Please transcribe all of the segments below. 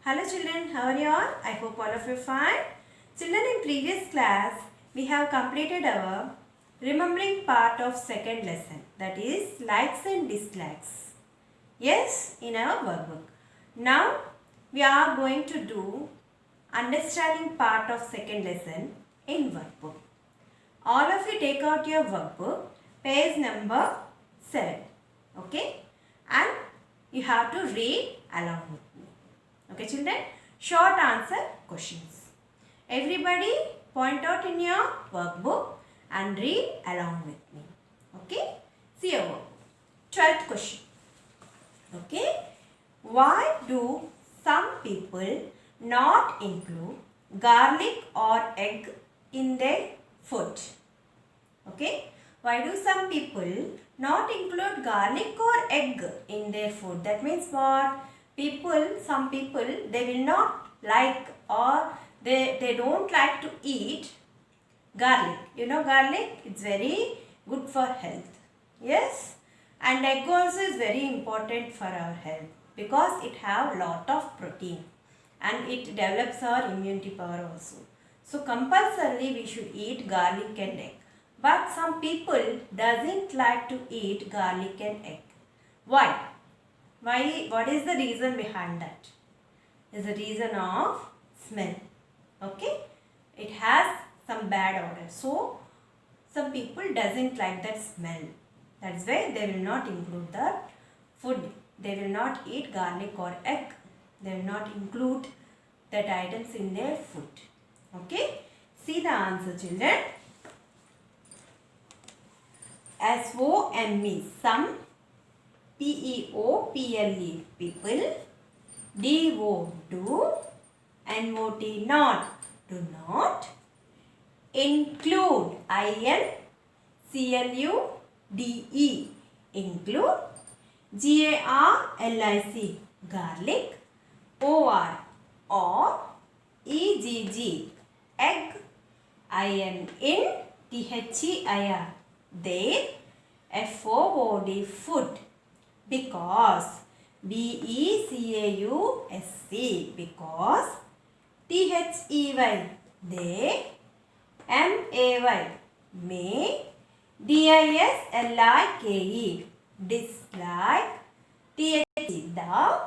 Hello children, how are you all? I hope all of you are fine. Children, in previous class, we have completed our remembering part of second lesson, that is likes and dislikes. Yes, in our workbook. Now, we are going to do understanding part of second lesson in workbook. All of you take out your workbook, page number 7. Okay? And you have to read along with me. Okay children, short answer questions. Everybody point out in your workbook and read along with me. Okay, see your workbook. 12th question. Okay, why do some people not include garlic or egg in their food? Okay, why do some people not include garlic or egg in their food? That means what? Some people, they will not like or they don't like to eat garlic. You know garlic, it's very good for health. Yes, and egg also is very important for our health because it have lot of protein and it develops our immunity power also. So compulsorily we should eat garlic and egg. But some people doesn't like to eat garlic and egg. Why? What is the reason behind that? Is the reason of smell. Okay? It has some bad odor. So, some people doesn't like that smell. That's why they will not include the food. They will not eat garlic or egg. They will not include that items in their food. Okay? See the answer children. S-O-M-E, some. P-E-O-P-L-E, people. D-O, do. N-O-T, not, do not. Include, I-N-C-L-U-D-E, include. G-A-R-L-I-C, garlic. O-R, or. E-G-G, egg. I-N, T-H-E-I-R, their. F-O-O-D, food. Because. B-E-C-A-U-S-C, because. T-H-E-Y, they. M-A-Y, may. D-I-S-L-I-K-E, dislike. T-H-E, the.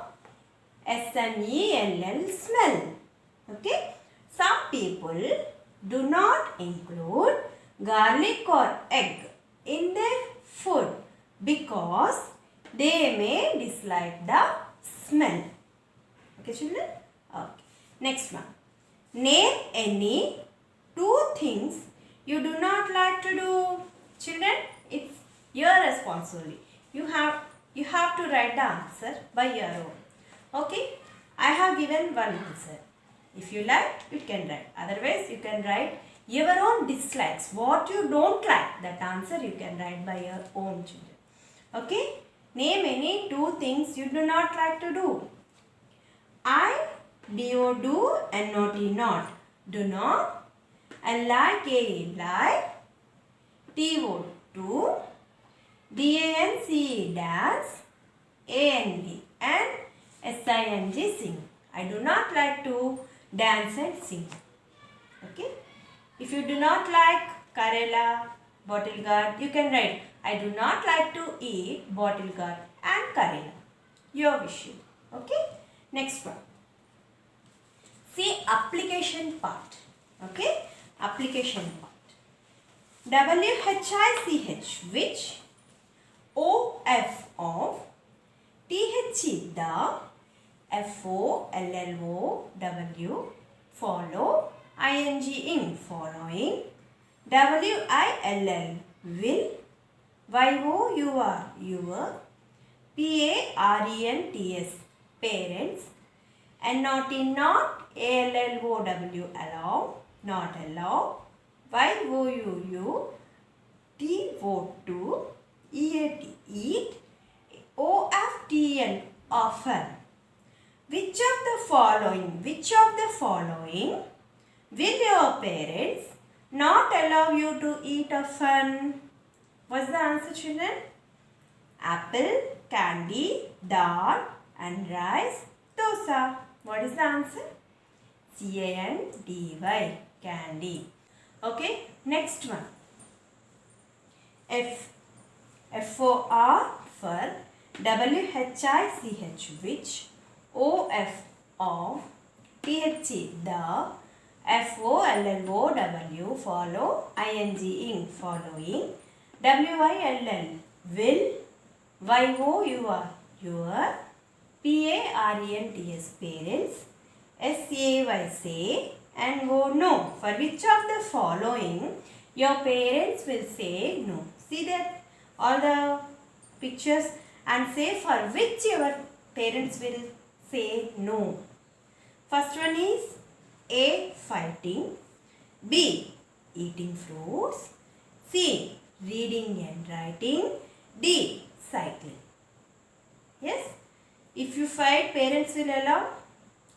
S-M-E-L-L, smell. Okay. Some people do not include garlic or egg in their food because they may dislike the smell. Okay children? Okay. Next one. Name any two things you do not like to do. Children, it's your responsibility. You have to write the answer by your own. Okay? I have given one answer. If you like, you can write. Otherwise, you can write your own dislikes. What you don't like, that answer you can write by your own children. Okay? Name any two things you do not like to do. I, D-O, do, N-O-T, not. Do not. L-I-K-E, like. T-O, to. D-A-N-C-E, dance. A-N-D, and S-I-N-G, sing. I do not like to dance and sing. Okay? If you do not like Karela, bottle gourd, you can write, I do not like to eat bottle gourd and Karela. Your wish. Okay? Next one. See application part. Okay? Application part. W-H-I-C-H, which. O-F, of. T-H-E, the. F-O-L-L-O-W, follow. I-N-G, in, following. W-I-L-L, will. Y-O-U-R, your. P-A-R-E-N-T-S, parents. N-O-T, not. A-L-L-O-W, allow, not allow. Y-O-U-U, T-O, to. E-A-T, eat. O-F-T-N, often. Which of the following will your parents not allow you to eat often? What's the answer children? Apple, candy, dal and rice, dosa. What is the answer? C-A-N-D-Y, candy. Okay, next one. F. F-O-R for W-H-I-C-H, which. O-F of. T-H-E, the. F-O-L-L-O-W, follow. I-N-G, ing, following. W-I-L-L, will. Y-O-U-R, your. P-A-R-E-N-T-S, parents. S-A-Y, say. And O, no. For which of the following your parents will say no? See that all the pictures and say for which your parents will say no. First one is A, fighting. B, eating fruits. C, reading and writing. D, cycling. Yes? If you fight, parents will allow?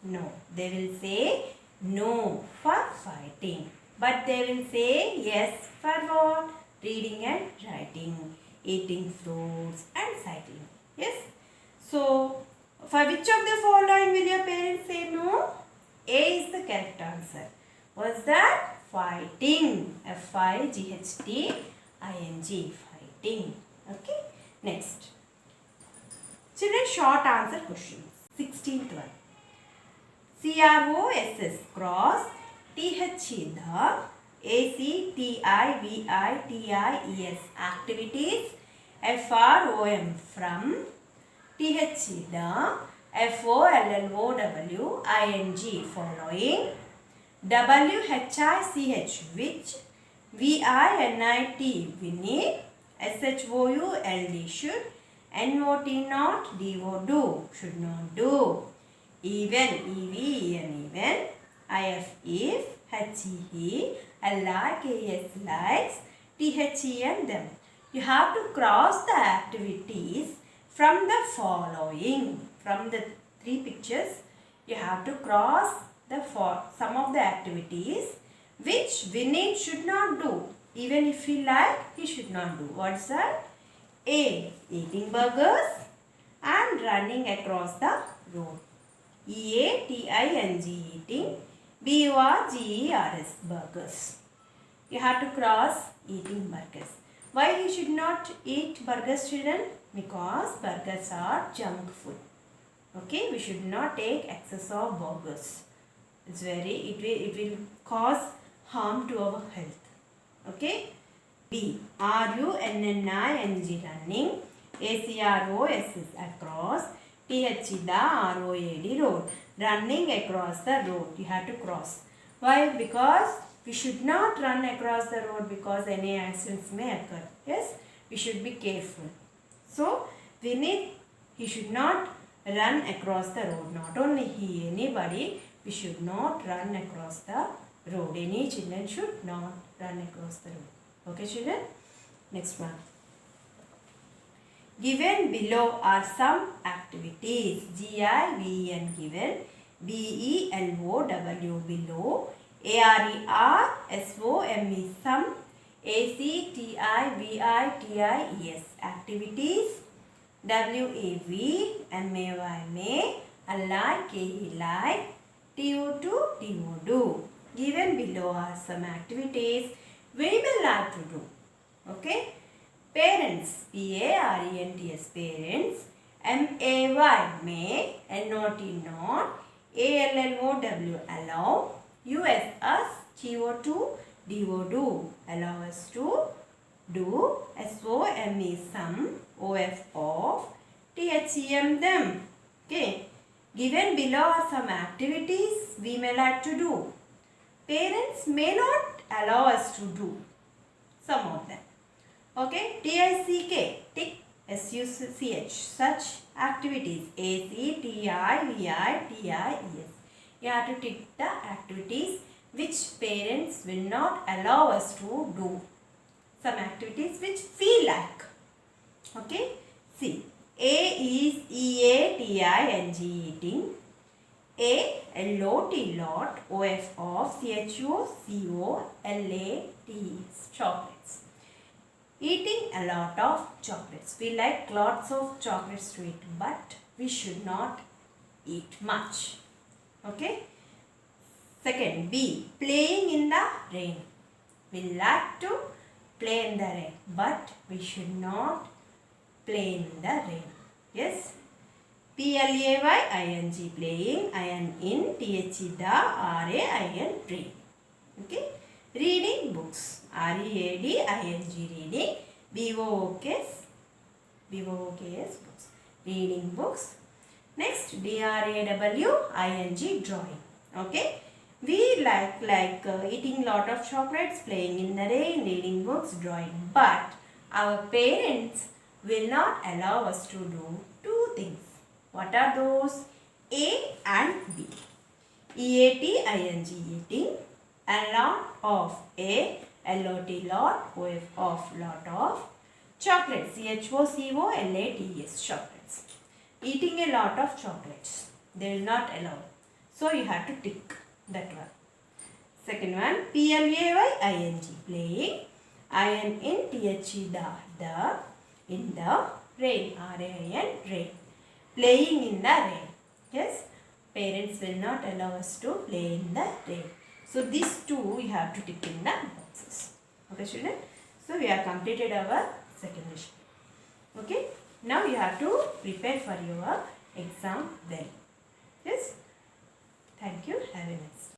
No. They will say no for fighting. But they will say yes for what? Reading and writing, eating fruits and cycling. Yes? So, for which of the following will your parents say no? A is the correct answer. What's that? Fighting. F-I-G-H-T-I-N-G. Fighting. Okay? Next. Children, short answer questions. 16th one. C-R-O-S-S, cross. T-H-E, the. A-C-T-I-V-I-T-I-E-S, activities. F-R-O-M, from. T-H-E, the. F-O-L-L-O-W-I-N-G, following. W-H-I-C-H, which. V-I-N-I-T, winning. S-H-O-U-L-D, should. N-O-T, not. D-O, do, should not do. Even, E-V-E-N, even. I-F, if. H-E, L-I-K-S, likes. T-H-E-N, them. You have to cross the activities from the following. From the three pictures, you have to cross some of the activities which Vinay should not do. Even if he like, he should not do. What's that? A, eating burgers and running across the road. E-A-T-I-N-G, eating. B-U-R-G-E-R-S, burgers. You have to cross eating burgers. Why he should not eat burgers, children? Because burgers are junk food. Okay, we should not take excess of burgers. It will cause harm to our health. Okay. B, R-U-N-N-I-N-G, running. A-C-R-O-S-S, across. T-H-E, the, R-O-A-D, road. Running across the road. You have to cross. Why? Because we should not run across the road because any accidents may occur. Yes? We should be careful. So, he should not run across the road. Not only he, anybody, we should not run across the road. Any children should not run across the road. Okay, children? Next one. Given below are some activities. G-I-V-E-N, given. B-E-L-O-W, below. A-R-E-R-S-O-M-E, some. A-C-T-I-V-I-T-I-E-S, activities. W-A-V-M-A-Y, may. L-I-K-E, like. T-O-2, T-O-do. Given below are some activities we may like to do. Okay? Parents, P-A-R-E-N-T-S, parents. M-A-Y, may. N-O-T, not. A-L-L-O-W, allow. U-S, us. T-O-2, D-O-do, allow us to do. S-O-M-E, some. O-F, of. T-H-E-M, them. Okay. Given below are some activities we may like to do. Parents may not allow us to do some of them. Okay. T-I-C-K, tick. S-U-C-H, such activities. A-C-T-I-V-I-T-I-E-S. You have to tick the activities which parents will not allow us to do. Some activities which we like. Okay. See. A is E-A-T-I-N-G, eating. A, L-O-T, lot. O-F, of. C-H-O-C-O-L-A-T, chocolates. Eating a lot of chocolates. We like lots of chocolates to eat, but we should not eat much. Okay. Second, B, playing in the rain. We like to play in the rain, but we should not play in the rain. Yes. Playing, playing, in, the, rain. Okay. Reading books, reading, reading, books, books. Reading books. Next, drawing, drawing. Okay. We like eating lot of chocolates, playing in the rain, reading books, drawing. But our parents will not allow us to do two things. What are those? A and B. eating, a lot of, lot, lot of chocolates, chocolates. Eating a lot of chocolates. They will not allow. So you have to tick that one. Second one, playing, playing, in, the, in the rain, rain. Playing in the rain. Yes, parents will not allow us to play in the rain. So these two we have to tick in the boxes. Okay, student. So we have completed our second lesson. Okay. Now you have to prepare for your exam well. Yes. Thank you. Have a nice day.